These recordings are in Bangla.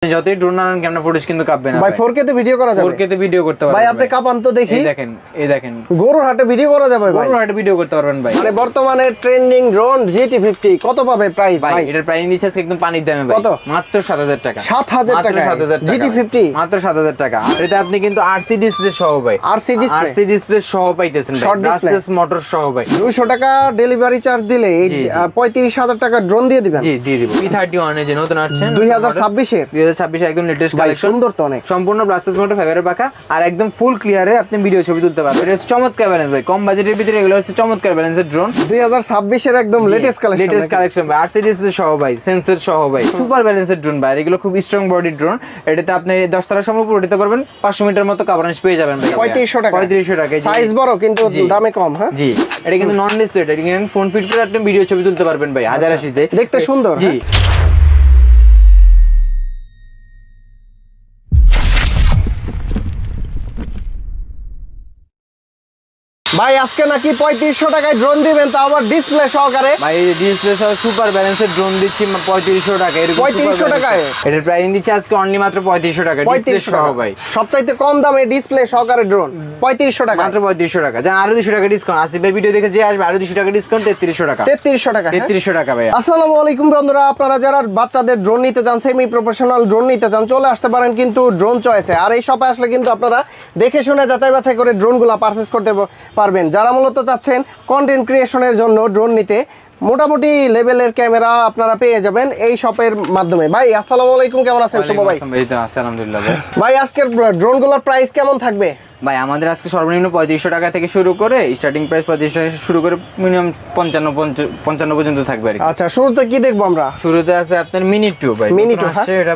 যতই ড্রোন আনেন ক্যামেরা ফুটেজ কিন্তু কাঁপবে না ভাই 4K তে ভিডিও করা যাবে 4K তে ভিডিও করতে পারবেন ভাই আপনি কাঁপান তো দেখি এই দেখেন গরুর হাটে ভিডিও করা যাবে ভাই গরুর হাটে ভিডিও করতে পারবেন ভাই মানে বর্তমানে ট্রেন্ডিং ড্রোন GT50 কত পাবে প্রাইস ভাই এটার প্রাইস নিচে একদম পানির দামে ভাই কত মাত্র 7000 টাকা 7000 টাকা 7000 GT50 মাত্র 7000 টাকা আর এটা আপনি কিন্তু RC ডিসপ্লে সহ ভাই RC ডিসপ্লে সহ পাইতেছেন ভাই ব্রাসলেস মোটর সহ ভাই 200 টাকা ডেলিভারি চার্জ দিলে এই 35000 টাকা ড্রোন দিয়ে দিবেন জি দিয়ে দিব P31 এ যে নতুন আসছে 2026 একদম লেটেস্ট ভাই কালেকশন সুন্দর তো অনেক সম্পূর্ণ ব্রাসলেস মোটর ফাইবারের পাখা আর একদম ফুল ক্লিয়ারে আপনি ভিডিও ছবি তুলতে পারবেন এটা চমৎকার ব্যালেন্স ভাই কম বাজেটের ভিতরে এগুলো হচ্ছে চমৎকার ব্যালেন্সের ড্রোন 2026 এর একদম লেটেস্ট কালেকশন ভাই RC ডিসপ্লে সহ ভাই সেন্সর সহ ভাই সুপার ব্যালেন্সের ড্রোন ভাই এগুলো খুব স্ট্রং বডি ড্রোন এটাতে আপনি 10 তলা সম্ভব উঠাতে পারবেন 500 মিটার মতো কভারেজ পেয়ে যাবেন ভাই 3500 টাকা সাইজ বড় কিন্তু দামে কম হ্যাঁ জি এটা কিন্তু নন ডিসপ্লে এটা কিন্তু ফোন ফিট করে আপনি ভিডিও ছবি তুলতে পারবেন ভাই 1080 তে দেখতে সুন্দর জি ভাই আজকে নাকি 3500 টাকায় ড্রোন দিবেন তা আবার ডিসপ্লে সহকারে ভাই ডিসপ্লে সহ সুপার ব্যালেন্সের ড্রোন দিচ্ছি 3500 টাকা এর 3500 টাকায় এটার প্রাইস দিচ্ছি আজকে অনলি মাত্র 3500 টাকা ডিসপ্লে সহ ভাই সবচাইতে কম দামে ডিসপ্লে সহকারে ড্রোন 3500 টাকা মাত্র 3500 টাকা জান আরো 200 টাকা ডিসকাউন্ট আসিফের ভিডিও দেখে যে আসবে আরো 200 টাকা ডিসকাউন্ট 3300 টাকা 3300 টাকা ভাই আসসালামু আলাইকুম বন্ধুরা আপনারা যারা বাচ্চাদের ড্রোন নিতে চান সেমি প্রফেশনাল ড্রোন নিতে চান চলে আসতে পারেন কিন্তু ড্রোন চয়েসে আর এই শপে আসলে কিন্তু আপনারা দেখে শুনে যাচাই বাছাই করে ড্রোনগুলো পারচেজ করতে পারবেন যারা মূলত চাচ্ছেন কন্টেন্ট ক্রিয়েশনের জন্য ড্রোন নিতে মোটামুটি লেভেলের ক্যামেরা আপনারা পেয়ে যাবেন এই শপের মাধ্যমে ভাই আসসালামু আলাইকুম কেমন আছেন শুভ ভাই আলহামদুলিল্লাহ ভাই আজকের ড্রোনগুলোর প্রাইস কেমন থাকবে ভাই আমাদের আজকে সর্বনিম্ন 3500 টাকা থেকে শুরু করে স্টার্টিং প্রাইস 3500 টাকা শুরু করে মিনিমাম 55 পর্যন্ত থাকবে আর কি আচ্ছা শুরুতে কি দেখবো আমরা শুরুতে আছে আপনার মিনি 2 ভাই মিনি 2 আসছে এটা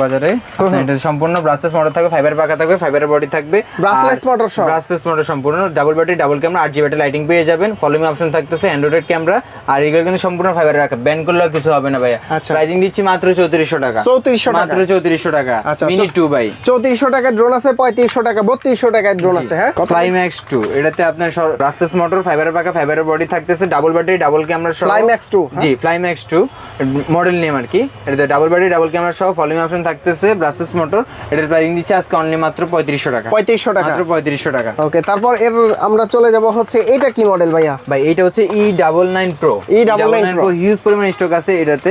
বাজারে আপনার এটা সম্পূর্ণ ব্রাসলেস মোটর থাকবে ফাইবার পাকা থাকবে ফাইবারের বডি থাকবে ব্রাসলেস মোটর সহ ব্রাসলেস মোটর সম্পূর্ণ double battery double camera 8GB battery lighting পেয়ে যাবেন ফলোমি অপশন থাকতেছে অ্যান্ড্রয়েড ক্যামেরা আর এগুলো কিন্তু সম্পূর্ণ ফাইবার রাখা ব্যান করলেও কিছু হবে না ভাই প্রাইসিং দিচ্ছি মাত্র 3400 টাকা 3400 টাকা মাত্র 3400 টাকা মিনি 2 ভাই 3400 টাকার ড্রোন আছে 3500 টাকা 3200 টাকার ড্রোন আছে হ্যাঁ ফ্লাইম্যাক্স 2 এটাতে আপনার ব্রাসলেস মোটর ফাইবারের পাকা ফাইবারের বডি থাকতেছে ডাবল ব্যাটারি ডাবল ক্যামেরা সহ ফ্লাইম্যাক্স 2 জি ফ্লাইম্যাক্স 2 মডেল নেম আর কি এটাতে ডাবল ব্যাটারি ডাবল ক্যামেরা সহ ফলোইং অপশন থাকতেছে ব্রাসলেস মোটর এটার প্রাইসিং দিচ্ছে আজকে অনলি মাত্র 3500 টাকা 3500 টাকা মাত্র 3500 টাকা ওকে তারপর এর আমরা চলে যাব হচ্ছে এটা কি মডেল ভাইয়া ভাই এটা হচ্ছে E99 Pro E99 Pro huge পরিমাণ স্টক আছে এটাতে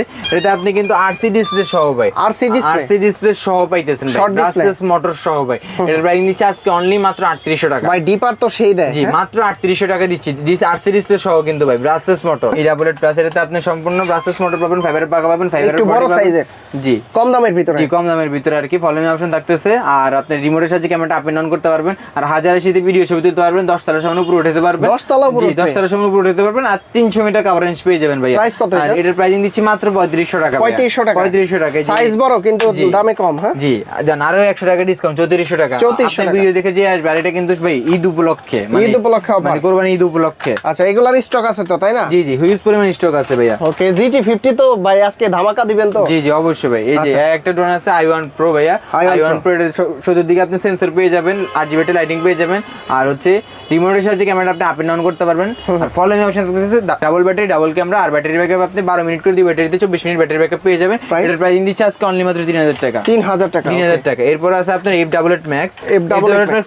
আপনি কিন্তু RC ডিসপ্লে সহ ভাই RC ডিসপ্লে সহ পাইতেছেন ভাই ব্রাসলেস মোটর সহ ভাই এটার প্রাইসিং দিচ্ছে আজকে অনলি মাত্র 3800 টাকা ভাই ডিপার তো সেই দেয় জি মাত্র 3800 টাকা দিচ্ছি RC ডিসপ্লে সহ কিন্তু ভাই ব্রাসলেস মোটর E88 প্লাস এটাতে আপনি সম্পূর্ণ ব্রাসলেস মোটর পাবেন ফাইবারের পাকা পাবেন ফাইবারের একটু বড় সাইজের জি কম দামের ভিতরে কম দামের ভিতরে আর কি ফলোইং অপশন থাকতেছে আর আপনি রিমোটের সাহায্যে ক্যামেরাটা আপ এন্ড ডাউন করতে পারবেন আর 1080 তে ভিডিও ছবি তুলতে পারবেন 10 তলা সামনে উপরে উঠাতে পারবেন 10 তলা উপরে জি 10 তলা সামনে উপরে উঠাতে পারবেন আর 300 মিটার কভারেজ পেয়ে যাবেন ভাই প্রাইস কত আর এটার প্রাইসিং দিচ্ছি মাত্র 3500 টাকা 3500 টাকা সাইজ বড় কিন্তু দামে কম হ্যাঁ জি জান আরো 100 টাকা ডিসকাউন্ট 3400 টাকা আপনি ভিডিও দেখে যে আসবে আর এটা কিন্তু ভাই ঈদ উপলক্ষে ঈদ উপলক্ষে মানে কুরবানি ঈদ উপলক্ষে আচ্ছা এগুলার স্টক আছে তো তাই না জি হিউজ পরিমাণ স্টক আছে ভাইয়া ওকে GT50 তো ভাই আজকে ধামাকা দিবেন তো জি অবশ্যই ভাই এই যে একটা ড্রোন আছে i1 Pro ভাইয়া i1 Pro এর শুরুর দিকে আপনি সেন্সর পেয়ে যাবেন 8GB ব্যাটারি লাইটিং পেয়ে যাবেন আর হচ্ছে রিমোটের সাহায্যে ক্যামেরাটা আপনি আপ এন্ড ডাউন করতে পারবেন আর ফলোইং অপশন থাকতেছে ডাবল ব্যাটারি ডাবল ক্যামেরা আর ব্যাটারি ব্যাকআপ আপনি 12 মিনিট করে দিয়ে ব্যাটারিতে 24 মিনিট ব্যাটারি ব্যাকআপ পেয়ে যাবেন এটার প্রাইসিং দিচ্ছে আজকে অনলি মাত্র 3000 টাকা 3000 টাকা এরপর আছে আপনার F88 Max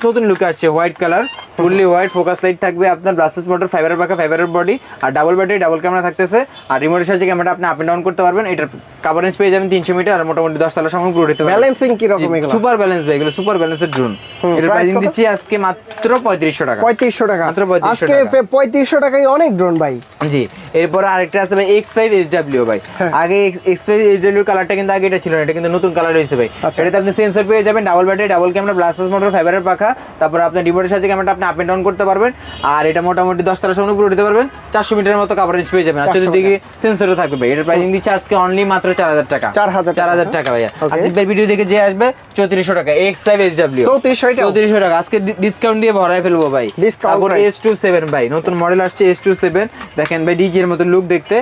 নতুন লুক আসছে white colour fully white focus light থাকবে আপনার ব্রাসলেস মোটর ফাইবারের পাকা ফাইবারের বডি আর ডাবল ব্যাটারি ডাবল ক্যামেরা থাকতেছে আর রিমোটের সাহায্যে ক্যামেরাটা আপনি আপ এন্ড ডাউন করতে পারবেন এটার কভারেজ পেয়ে যাবেন 300 মিটার আর মোটামুটি 10 তলা সামনে পুরো দিতে পারবেন ব্যালেন্সিং কি রকম এগুলো সুপার ব্যালেন্স ভাই এগুলো সুপার ব্যালেন্সের ড্রোন এর প্রাইসিং দিচ্ছি আজকে মাত্র 3500 টাকা 3500 টাকা মাত্র 3500 আজকে 3500 টাকায় অনেক ড্রোন ভাই জি এরপর আরেকটা আছে ভাই X5 HW ভাই আগে X5 HW কালারটা কিন্তু আগে এটা ছিল না এটা কিন্তু নতুন কালার হয়েছে ভাই এটাতে আপনি সেন্সর পেয়ে যাবেন double battery double camera brushless motor ফাইবারের পাখা তারপর আপনি রিমোটের সাহায্যে ক্যামেরাটা আপনি আপ এন্ড ডাউন করতে পারবেন আর এটা মোটামুটি 10 তলা সামনে পুরো দিতে পারবেন 400 মিটারের মতো কভারেজ পেয়ে যাবেন আর চতুর্দিকে সেন্সরও থাকবে ভাই এর প্রাইসিং দিচ্ছে আজকে অনলি মাত্র 4000 টাকা 4000 টাকা ভাইয়া আসিফের ভিডিও দেখে যে আসবে 3400 টাকা X5 HW 3400 টাকা আজকে ডিসকাউন্ট দিয়ে ভরায় ফেলবো ভাই তারপর S27 ভাই নতুন মডেল আসছে S27 দেখেন ভাই ডিজি এর মতো লুক দেখতে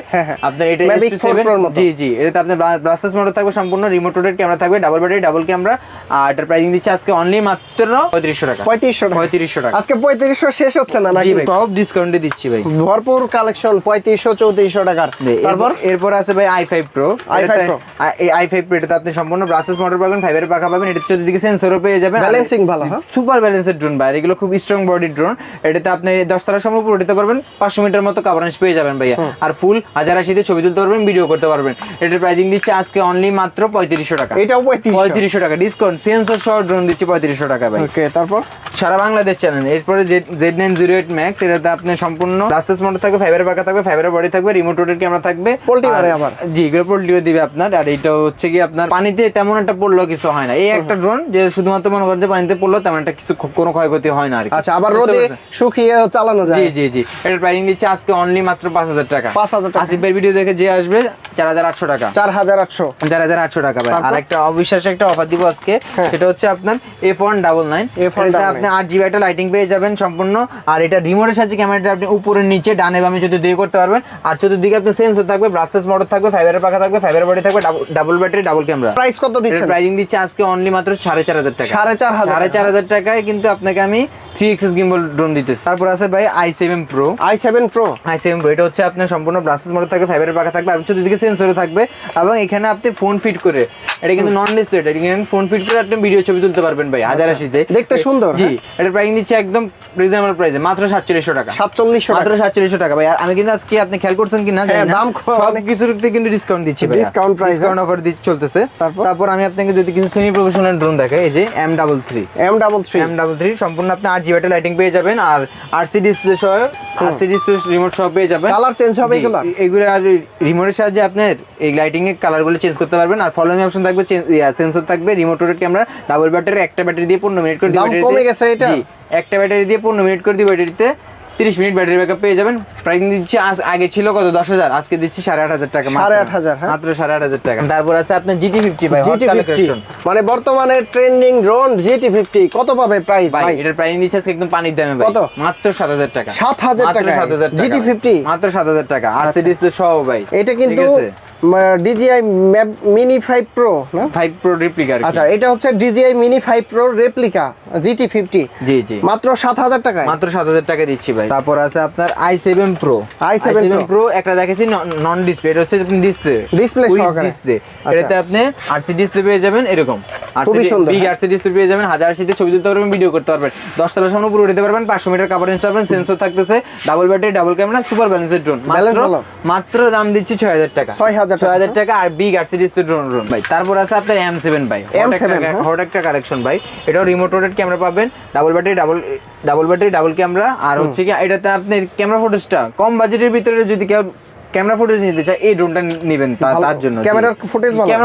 আপনার এটা S27 জি এটাতে আপনার ব্রাসলেস মোটর থাকবে সম্পূর্ণ রিমোট রোটেট ক্যামেরা থাকবে ডাবল ব্যাটারি ডাবল ক্যামেরা আর এটার প্রাইসিং দিচ্ছে আজকে অনলি মাত্র 3500 টাকা 3500 টাকা আজকে আজকে 3500 শেষ হচ্ছে না জি নাকি? ভাই সব ডিসকাউন্টে দিচ্ছি ভাই, ভরপুর কালেকশন 3500-3400 টাকার। তারপর এরপর আছে ভাই i5 Pro। i5 Pro এই i5 Pro এটাতে আপনি সম্পূর্ণ ব্রাসেস মোটর পাবেন, ফাইবারের পাখা পাবেন, এটা চতুর্দিকে সেন্সরও পেয়ে যাবেন, ব্যালেন্সিং ভালো। হ্যাঁ, সুপার ব্যালেন্সের ড্রোন ভাই, এগুলো খুব স্ট্রং বডি ড্রোন। এটাতে আপনি 10 তলা সম্ভব উঠতে পারবেন, 500 মিটার মতো কভারেজ পেয়ে যাবেন ভাইয়া, আর ফুল 1080 তে ছবি তুলতে পারবেন, ভিডিও করতে পারবেন। এটার প্রাইসিং দিচ্ছে আজকে অনলি মাত্র 3500 টাকা। এটাও 3500 টাকা ডিসকাউন্ট, সেন্সর সহ ড্রোন দিচ্ছি 3500 টাকা ভাই। ওকে, তারপর সারা বাংলাদেশ চ্যানেল। এরপরে Z908 Max, এটাতে আপনি সম্পূর্ণ ব্রাসেস মোটর থাকবে, ফাইবারের পাখা থাকবে, ফাইবারের বডি থাকবে, রিমোট রোটেট ক্যামেরা থাকবে, পোল্টি মারে আবার। জি, এগুলো পোল্টিও দিবে আপনার। আর এটা হচ্ছে কি আপনার পানিতে তেমন একটা পড়লেও কিছু হয় না, এই একটা ড্রোন যে শুধুমাত্র মনে করেন যে পানিতে পড়লো তেমন একটা কিছু কোনো ক্ষয়ক্ষতি হয় না আর কি। আচ্ছা, আবার রোদে শুকিয়ে চালানো যায়। জি জি জি, এটার প্রাইসিং দিচ্ছে আজকে অনলি মাত্র 5000 টাকা। 5000 টাকা। আসিফ ভাইয়ের ভিডিও দেখে যে আসবে 4800 টাকা। 4800 4800 টাকা ভাই। আর একটা অবিশ্বাস্য একটা অফার দিব আজকে, হ্যাঁ। সেটা হচ্ছে আপনার F199। এটাতে আপনি 8 GB একটা লাইটিং পেয়ে যাবেন সম্পূর্ণ, আর এটা রিমোটের সাহায্যে ক্যামেরাটা আপনি উপরে নিচে ডানে বামে চতুর্দিকে করতে পারবেন, আর চতুর্দিকে আপনি সেন্সর থাকবে, ব্রাসেস মোটর থাকবে, ফাইবারের পাখা থাকবে, ফাইবার বডি থাকবে, double battery, double camera. Price কত দিচ্ছেন? প্রাইসিং দিচ্ছে আজকে অনলি মাত্র 4500 টাকা। 4500 টাকায় কিন্তু আপনাকে আমি 3XS গিম্বল ড্রোন দিতেছি। তারপর আছে ভাই i7 Pro। i7 Pro এটা হচ্ছে আপনার সম্পূর্ণ ব্রাসেস মোটর থাকবে, ফাইবারের পাখা থাকবে, আর চতুর্দিকে সেন্সরও থাকবে, এবং এখানে আপনি ফোন ফিট করে, এটা কিন্তু নন ডিসপ্লে, এটা কিন্তু ফোন ফিট করে আপনি ভিডিও ছবি তুলতে পারবেন ভাই 1080 তে, দেখতে সুন্দর। জি, এটার প্রাইসিং দিচ্ছে একদম রিজনেবল প্রাইসে মাত্র 4700 টাকা। 4700 মাত্র 4700 টাকা ভাই। আমি কিন্তু আজকে আপনি খেয়াল করছেন কিনা জানি না, দাম সব কিছুতে কিন্তু ডিসকাউন্ট দিচ্ছি ভাই, ডিসকাউন্ট প্রাইস, ডিসকাউন্ট অফার চলতেছে। তারপর আমি আপনাকে যদি কিছু সেমি প্রফেশনাল ড্রোন দেখাই, এই যে M33 সম্পূর্ণ আপনি 8 GB লাইটিং পেয়ে যাবেন, আর RC ডিসপ্লে সহ, RC ডিসপ্লে রিমোট সহ পেয়ে যাবেন। কালার চেঞ্জ হবে এগুলো? এগুলো রিমোটের সাহায্যে আপনার এই লাইটিং এর কালারগুলো চেঞ্জ করতে পারবেন, আর ফলো মি অপশন থাকবে, সেন্সর থাকবে, remote rotate camera, double battery, একটা ব্যাটারি দিয়ে 15 মিনিট করে দিবে। দাম কমে গেছে এটা? জি, একটা ব্যাটারি দিয়ে 15 মিনিট করে দিবে, ব্যাটারিতে 30 মিনিট ব্যাটারি ব্যাকআপ পেয়ে যাবেন। প্রাইসিং দিচ্ছি আগে ছিল কত 10000, আজকে দিচ্ছি 8500 টাকা। 8500, হ্যাঁ, মাত্র 8500 টাকা। তারপর আছে আপনার GT50 ভাই, হট কালেকশন, মানে বর্তমানে ট্রেন্ডিং ড্রোন GT50 কত পাবে প্রাইস ভাই? ভাই এটার প্রাইসিং দিচ্ছে একদম পানির দামে ভাই, কত? মাত্র 7000 টাকা। 7000 টাকা GT50, মাত্র 7000 টাকা, RC ডিসপ্লে সহ ভাই। এটা কিন্তু DJI Mini 5 Pro না? 5 Pro রেপ্লিকা। আচ্ছা, এটা হচ্ছে DJI Mini 5 Pro replica GT50। জি জি, মাত্র 7000 টাকায়। মাত্র 7000 টাকা দিচ্ছি ভাই। তারপর আছে আপনার i7 Pro। Pro একটা দেখেছি নন ডিসপ্লে, এটা হচ্ছে আপনি ডিসপ্লে সহকারে ডিসপ্লে। এটাতে আপনি RC ডিসপ্লে পেয়ে যাবেন, এরকম খুবই সুন্দর, বিগ RC ডিসপ্লে পেয়ে যাবেন, 1080 তে ছবি তুলতে পারবেন, ভিডিও করতে পারবেন, 10 তলা সম্পূর্ণ উপরে উঠতে পারবেন, 500 মিটার কভারেজ পাবেন, সেন্সর থাকতেছে, double battery, double camera, super ব্যালেন্সের ড্রোন। মাত্র দাম দিচ্ছি 6000 টাকা। 6000 টাকা, আর বিগ RC ডিসপ্লে ড্রোন ভাই। তারপর আছে আপনার M7 ভাই, হট একটা কালেকশন ভাই। এটাও রিমোট রোটেট ক্যামেরা পাবেন, ডাবল ব্যাটারি, ডাবল ক্যামেরা, আর হচ্ছে কি এটাতে আপনি ক্যামেরা ফুটেজটা কম বাজেটের ভিতরে যদি কেউ ক্যামেরা ফুটেজ নিতে চায়, এই ড্রোনটা নেবেন তার জন্য। ক্যামেরা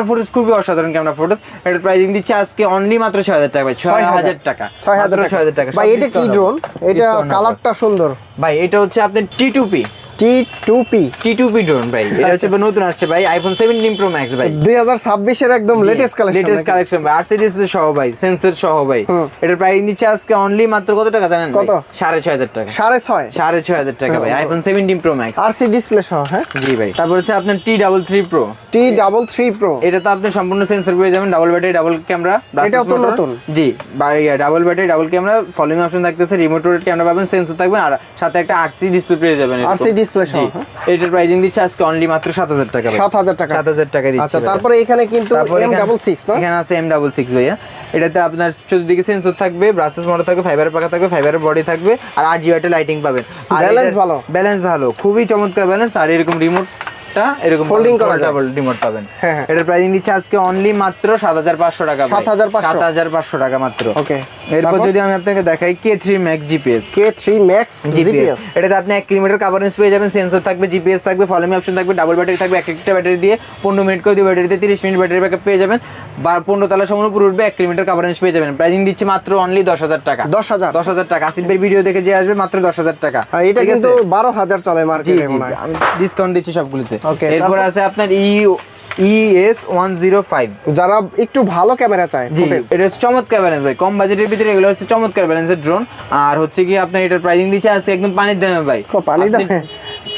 ফুটেজ খুবই অসাধারণ ক্যামেরা ফুটেজ। এটার প্রাইসিং দিচ্ছে আজকে অনলি মাত্র 6000 টাকা ভাই। 6000 টাকা, 6000 টাকা ভাই। এটা কি ড্রোন? এটা কালারটা সুন্দর ভাই। এটা হচ্ছে আপনার T2P ড্রোন ভাই। এটা হচ্ছে নতুন আসছে ভাই, iPhone 17 Pro Max ভাই, 2026 এর একদম লেটেস্ট কালেকশন ভাই, RC ডিসপ্লে সহ ভাই, সেন্সর সহ ভাই। এটার প্রাইসিং দিচ্ছে আজকে অনলি মাত্র কত টাকা জানেন? কত? 6500 টাকা। 6500 টাকা ভাই, iPhone 17 Pro Max, RC display সহ। হ্যাঁ জি ভাই। তারপর হচ্ছে আপনার T33 Pro। এটা তো আপনি সম্পূর্ণ সেন্সর পেয়ে যাবেন, ডাবল ব্যাটারি, ডাবল ক্যামেরা, এটাও তো নতুন। জি, double battery, double camera, following option থাকতেছে, রিমোট রোটেট ক্যামেরা পাবেন, সেন্সর থাকবে, আর সাথে একটা RC ডিসপ্লে পেয়ে যাবেন। এটার প্রাইসিং দিচ্ছে আজকে অনলি মাত্র 7000 টাকা। 7000 টাকা দিচ্ছে। আচ্ছা, তারপরে এখানে কিন্তু M66 না? এখানে আছে M66 ভাইয়া। এটাতে আপনার চতুর্দিকে সেন্সর থাকবে, ব্রাসেস মোটর থাকবে, ফাইবারের পাখা থাকবে, ফাইবারের বডি থাকবে, আর 8 GB লাইটিং পাবেন। ব্যালেন্স ভালো, খুবই চমৎকার ব্যালেন্স। আর এরকম রিমোটটা এরকম ফোল্ডিং করা যাবে, রিমোট পাবেন। এটার প্রাইসিং দিচ্ছে আজকে অনলি মাত্র 7500 টাকা। 7500 টাকা মাত্র। ওকে। এরপর যদি আমি আপনাকে দেখাই K3 Max GPS। এটাতে আপনি 1 কিলোমিটার কভারেজ পেয়ে যাবেন, সেন্সর থাকবে, জিপিএস থাকবে, ফলোমি অপশন থাকবে, ডাবল ব্যাটারি থাকবে, একটা ব্যাটারি দিয়ে 15 মিনিট করে দিয়ে ব্যাটারিতে 30 মিনিট ব্যাটারি ব্যাকআপ পেয়ে যাবেন, 15 তলা সম্পূর্ণ উপরে উঠবে, 1 কিলোমিটার কভারেজ পেয়ে যাবেন। প্রাইসিং দিচ্ছে মাত্র অনলি 10000 টাকা। 10000 টাকা। আসিফের ভিডিও দেখে যে আসবে মাত্র 10000 টাকা। এটা কিন্তু 12000 চলে মার্কেটে মনে হয়। আমি ডিসকাউন্ট দিচ্ছি সবগুলোতে। এরপর আছে আপনার ES105, যারা একটু ভালো ক্যামেরা চায়। এটা হচ্ছে চমৎকার ব্যালেন্স ভাই, কম বাজেটের ভিতরে এগুলো হচ্ছে চমৎকার ব্যালেন্সের ড্রোন। আর হচ্ছে কি আপনার এটার প্রাইসিং দিচ্ছে আজকে একদম পানির দামে ভাই। পানির দামে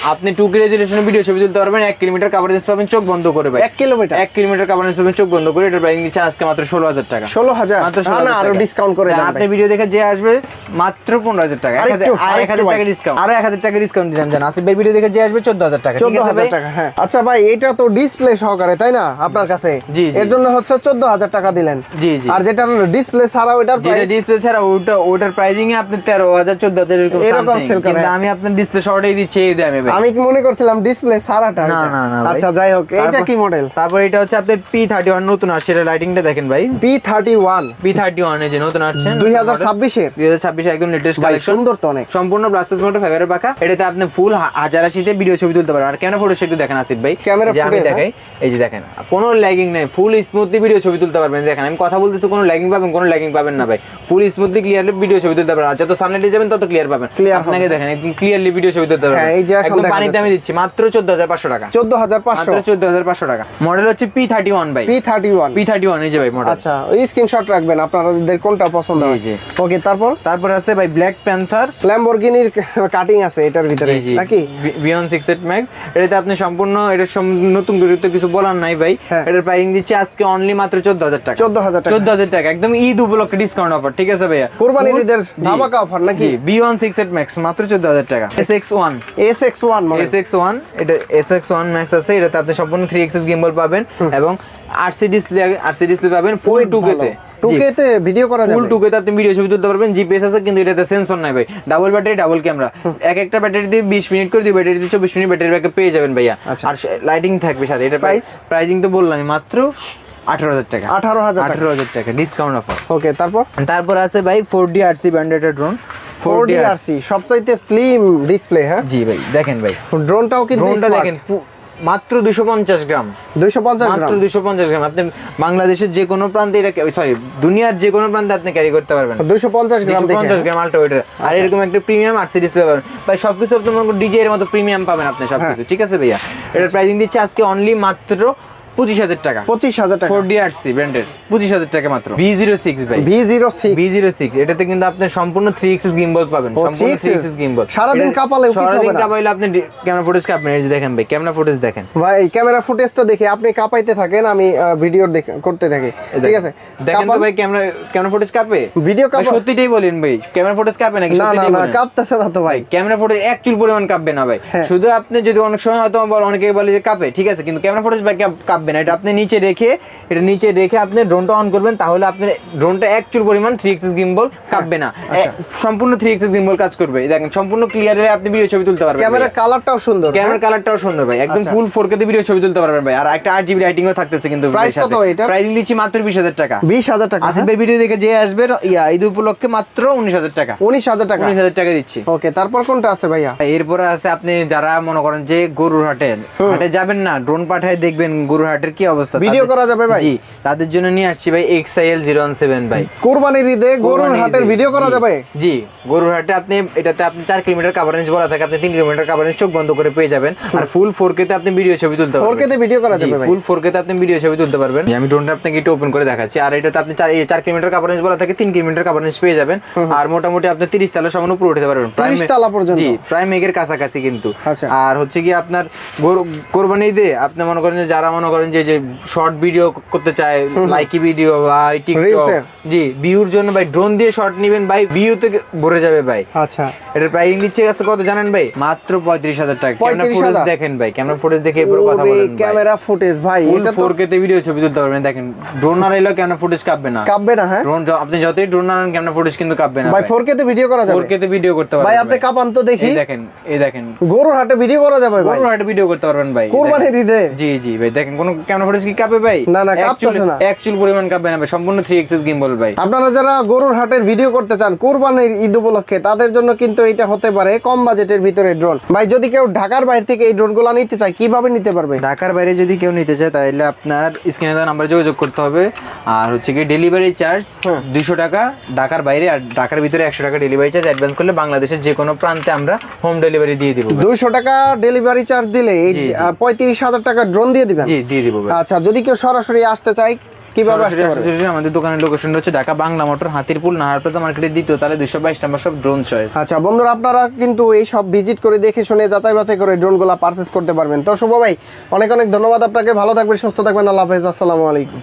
আপনি 2K রেজোলিউশনের ভিডিও ছবি তুলতে পারবেন, 1 কিলোমিটার কভারেজ পাবেন চোখ বন্ধ করে ভাই। 1 কিলোমিটার 1 কিলোমিটার কভারেজ পাবেন চোখ বন্ধ করে। এটার প্রাইস দিচ্ছে আজকে মাত্র 16000 টাকা। 16000 মাত্র না আরো ডিসকাউন্ট করে দেন আপনি ভিডিও দেখে যে আসবে মাত্র 15000 টাকা, 1000 টাকা ডিসকাউন্ট, আরো 1000 টাকা ডিসকাউন্ট দিলাম জান। আসিফ ভাই ভিডিও দেখে যে আসবে 14000 টাকা, ঠিক আছে ভাই? 14000 টাকা, হ্যাঁ। আচ্ছা ভাই এটা তো ডিসপ্লে সহকারে তাই না আপনার কাছে? জি, জি। এর জন্য হচ্ছে 14000 টাকা দিলেন। জি, জি। আর যেটা ডিসপ্লে ছাড়া ওটার যেটা প্রাইস ডিসপ্লে ছাড়া ওটার প্রাইজিং এ আপনি 13000 14000 এরকম সেল করে। কিন্তু আমি আপনার ডিসপ্লে সহটাই দিচ্ছি এই দামে ভাই। আমি কি মনে করছিলাম ডিসপ্লে ছাড়াটা। না, না, না ভাই। আচ্ছা যাই হোক, এটা কি মডেল? তারপর এটা হচ্ছে আপনার P31 নতুন আসছে, এটা লাইটিংটা দেখেন ভাই। P31 এই যে নতুন আসছে 2026 এর 2026 একদম লেটেস্ট ভাই, কালেকশন, সুন্দর তো অনেক। সম্পূর্ণ ব্লাস্টাস মোটর ফাইবারের পাখা। এটাতে আপনি ফুল 1080 ভিডিও ছবি তুলতে পারবেন। আর ক্যামেরা ফুটেজ একটু দেখেন আসিফ ভাই, ক্যামেরা যে আমি ফুটেজ, দেখাই, এই যে দেখেন কোনো ল্যাগিং নাই, ফুল স্মুথলি ভিডিও ছবি তুলতে পারবেন। দেখেন আমি কথা বলতেছি, কোনো ল্যাগিং পাবেন, কোনো ল্যাগিং পাবেন না ভাই, ফুল স্মুথলি ক্লিয়ারলি ভিডিও ছবি তুলতে পারবেন। আর যত সামনে যাবেন তত ক্লিয়ার পাবেন। Clear আপনাকে দেখেন একদম ক্লিয়ারলি ভিডিও ছবি তুলতে পারবেন। হ্যাঁ, এই যে এখন একদম দেখা পানিতে আমি দিচ্ছি মাত্র 14500 টাকা। 14500 মাত্র 14500 টাকা। মডেল হচ্ছে P31 ভাই। P31 এই যে ভাই মডেল। আচ্ছা ওই স্ক্রিনশট রাখবেন আপনাদের কোনটা পছন্দ হয়। জি। ওকে তারপর আছে ভাই ব্ল্যাক প্যান্থার, ল্যাম্বরগিনির কাটিং আছে এটার ভিতরে নাকি? Beyond 68 max. এটাতে আপনি সম্পূর্ণ নতুন করে তো কিছু বলার নাই ভাই। হ্যাঁ। এটার প্রাইসিং দিচ্ছে আজকে অনলি মাত্র 14000 টাকা। 14000 টাকা একদম ঈদ উপলক্ষে ডিসকাউন্ট অফার, ঠিক আছে ভাইয়া? কুরবানির ঈদের ধামাকা অফার নাকি? বিয়ন্ড 68 ম্যাক্স মাত্র 14000 টাকা। SX1 মানে SX1 এটা SX1 ম্যাক্স আছে। এটাতে আপনি সম্পূর্ণ 3 এক্সিস গিম্বল পাবেন এবং RC ডিসপ্লে পাবেন ফুল 2K তে। 2K তে ভিডিও করা যাবে। ফুল 2K তে আপনি ভিডিও ছবি তুলতে পারবেন। জিপিএস আছে কিন্তু এটাতে সেন্সর নাই ভাই। ডাবল ব্যাটারি ডাবল ক্যামেরা, একটা ব্যাটারি দিয়ে 20 মিনিট করে দিয়ে ব্যাটারি দিয়ে 24 মিনিট ব্যাটারি ব্যাকআপ পেয়ে যাবেন ভাইয়া। আর লাইটিং থাকবে সাথে। এটা প্রাইসিং তো বললাম মাত্র 18000 টাকা। 18000 টাকা ডিসকাউন্ট অফার। ওকে তারপর আছে ভাই 4D RC branded drone. 4D RC সবচাইতে স্লিম ডিসপ্লে। হ্যাঁ জি ভাই দেখেন ভাই ড্রোনটাও কিন্তু ড্রোনটা দেখেন মাত্র 250 গ্রাম। 250 গ্রাম মাত্র 250 গ্রাম। আপনি বাংলাদেশের যে কোনো প্রান্তে এটা সরি দুনিয়ার যে কোনো প্রান্তে আপনি ক্যারি করতে পারবেন। 250 গ্রাম 250 গ্রাম আল্ট্রা ওয়েটের। আর এরকম একটা প্রিমিয়াম RC ডিসপ্লে পাবেন ভাই। সবকিছু আপনি মনে করেন ডিজে এর মতো প্রিমিয়াম পাবেন আপনি সবকিছু, ঠিক আছে ভাইয়া? এটার প্রাইসিং দিচ্ছে আজকে অনলি মাত্র 25000 টাকা। 25000 টাকা 4D RC ব্র্যান্ডের 25000 টাকা মাত্র। V06 ভাই, V06 এটাতে কিন্তু আপনি সম্পূর্ণ 3 এক্সিস গিম্বল পাবেন। সম্পূর্ণ 3 এক্সিস গিম্বল। সারাদিন কাপালেও কিছু হবে না। সারাদিন কাপাইলে আপনি ক্যামেরা ফুটেজ কাঁপবেন। এই যে দেখেন ভাই ক্যামেরা ফুটেজ দেখেন ভাই, ক্যামেরা ফুটেজটা দেখে আপনি কাঁপাইতে থাকেন, আমি ভিডিও করতে থাকি, ঠিক আছে? দেখেন তো ভাই ক্যামেরা ফুটেজ কাঁপে, ভিডিও কাঁপে। সত্যিটাই বলেন ভাই, ক্যামেরা ফুটেজ কাঁপে নাকি? না সত্যিটাই না বলেন। কাঁপতেছে না তো ভাই। ক্যামেরা ফুটেজ একচুল পরিমাণ কাঁপবে না ভাই। শুধু আপনি যদি অনেক সময় হয়তো অনেকে বলে যে কাঁপে, ঠিক আছে, কিন্তু ক্যামেরা ফুটেজ ভাই কাঁপবে না। এটা আপনি নিচে রেখে আপনি ড্রোনটা অন করবেন, তাহলে আপনার ড্রোনটা একচুল পরিমাণ 3 এক্সিস গিম্বল কাঁপবে না। সম্পূর্ণ 3 এক্সিস গিম্বল কাজ করবে। দেখেন সম্পূর্ণ ক্লিয়ারে আপনি ভিডিও ছবি তুলতে পারবেন। ক্যামেরার কালারটাও সুন্দর। ক্যামেরার কালারটাও সুন্দর ভাই, একদম ফুল 4K তে ভিডিও ছবি তুলতে পারবেন ভাই। আর একটা 8GB লাইটিংও থাকতেছে কিন্তু। প্রাইস কত এটা? প্রাইসিং দিচ্ছি মাত্র 20000 টাকা। 20000 টাকা। আসিফ ভাই ভিডিও দেখে যে আসবে ঈদ উপলক্ষে মাত্র 19000 টাকা। 19000 টাকা 19000 টাকা দিচ্ছি। ওকে তারপর কোনটা আছে ভাইয়া? এরপরে আছে আপনি যারা মনে করেন যে গরুর হাটে যাবেন না, ড্রোন পাঠায় দেখবেন গরুর হাটের কি অবস্থা, ভিডিও করা যাবে ভাই। জি, তাদের জন্য নিয়ে আসছি ভাই XIL017 ভাই। কুরবানির ঈদে গরুর হাটের ভিডিও করা যাবে। জি, গরুর হাটে এটাতে আপনি 4 কিলোমিটার কভারেজ বলা থাকে, আপনি 3 কিলোমিটার কভারেজ চোখ বন্ধ করে পেয়ে যাবেন। আর ফুল 4K তে আপনি ভিডিও ছবি তুলতে পারবেন। 4K তে ভিডিও করা যাবে ভাই। ফুল 4K তে আপনি ভিডিও ছবি তুলতে পারবেন। আমি ড্রোনটা আপনাকে একটু ওপেন করে দেখাচ্ছি। আর এটাতে আপনি 4 কিলোমিটার কভারেজ বলা থাকে, 3 কিলোমিটার কভারেজ পেয়ে যাবেন। আর মোটামুটি আপনি 30 তলা সমান উপরে উঠতে পারবেন। 30 তলা পর্যন্ত। জি, প্রায় মেঘের কাছাকাছি কিন্তু। আচ্ছা। আর হচ্ছে কি আপনার কোরবানি ঈদে আপনি মনে করেন যে যারা মনে করেন যে শর্ট ভিডিও করতে চায়, লাইকি ভিডিও বা টিকটক, জি, ভিউর জন্য ভাই ড্রোন দিয়ে শর্ট নেবেন ভাই, ভিউ থেকে ভরে যাবে ভাই। আচ্ছা, এটার প্রাইসিং দিচ্ছে আছে কত জানেন ভাই? মাত্র 35000 টাকা। ক্যামেরা ফুটেজ দেখেন ভাই, ক্যামেরা ফুটেজ দেখে এরপর কথা বলেন ভাই। ক্যামেরা ফুটেজ ভাই, এটা তো 4K তে ভিডিও ছবি তুলতে পারবেন। দেখেন ড্রোন না এলো ক্যামেরা ফুটেজ কাঁপবে না। কাঁপবে না? হ্যাঁ, ড্রোন আপনি যতই ড্রোন না ক্যামেরা ফুটেজ কিন্তু কাঁপবে না ভাই। 4K তে ভিডিও করা যাবে। 4K তে ভিডিও করতে পারবেন ভাই। আপনি কাঁপান তো দেখি। এই দেখেন গরুর হাটে ভিডিও করা যাবে ভাই। গরুর হাটে ভিডিও করতে পারবেন ভাই কুরবানির ঈদে। জি জি ভাই, দেখেন কোন ক্যামেরা ফুটেজ কি কাঁপে ভাই? না না, কাঁপতেছে না। অ্যাকচুয়াল পরিমাণ কাঁপবে না ভাই, সম্পূর্ণ 3 এক্সিস গিম্বল ভাই। আপনারা যারা গরুর হাটের ভিডিও করতে চান কুরবানির ঈদ উপলক্ষে, তাদের জন্য কিন্তু এটা হতে পারে কম বাজেটের ভিতরে ড্রোন। ভাই যদি কেউ ঢাকার বাইরে থেকে এই ড্রোনগুলো নিতে চায়, কিভাবে নিতে পারবে? ঢাকার বাইরে যদি কেউ নিতে চায় তাহলে আপনার স্ক্রিনে দেওয়া নাম্বারে যোগাযোগ করতে হবে। আর হচ্ছে কি ডেলিভারি চার্জ 200 টাকা ঢাকার বাইরে, আর ঢাকার ভিতরে 100 টাকা ডেলিভারি চার্জ অ্যাডভান্স করলে বাংলাদেশের যে কোনো প্রান্তে আমরা হোম ডেলিভারি দিয়ে দিব। 200 টাকা ডেলিভারি চার্জ দিলে 35000 টাকা ড্রোন দিয়ে দিবেন? জি, দিয়ে দিব ভাই। আচ্ছা, যদি কেউ সরাসরি আসতে চায় কিভাবে আসতে পারবে? সরাসরি আমাদের দোকানের লোকেশন হচ্ছে ঢাকা বাংলা মোটর, হাতিরপুল, নাহারপ্লাজা মার্কেটের দ্বিতীয় তলায় 222 নম্বর শপ, ড্রোন চয়েস। আচ্ছা বন্ধুরা, আপনারা কিন্তু এই সব ভিজিট করে দেখে শুনে যাচাই বাছাই করে ড্রোনগুলো পারচেস করতে পারবেন। তো শুভ ভাই, অনেক অনেক ধন্যবাদ আপনাকে, ভালো থাকবেন, সুস্থ থাকবেন, আল্লাহ হাফেজ, আসসালামু আলাইকুম।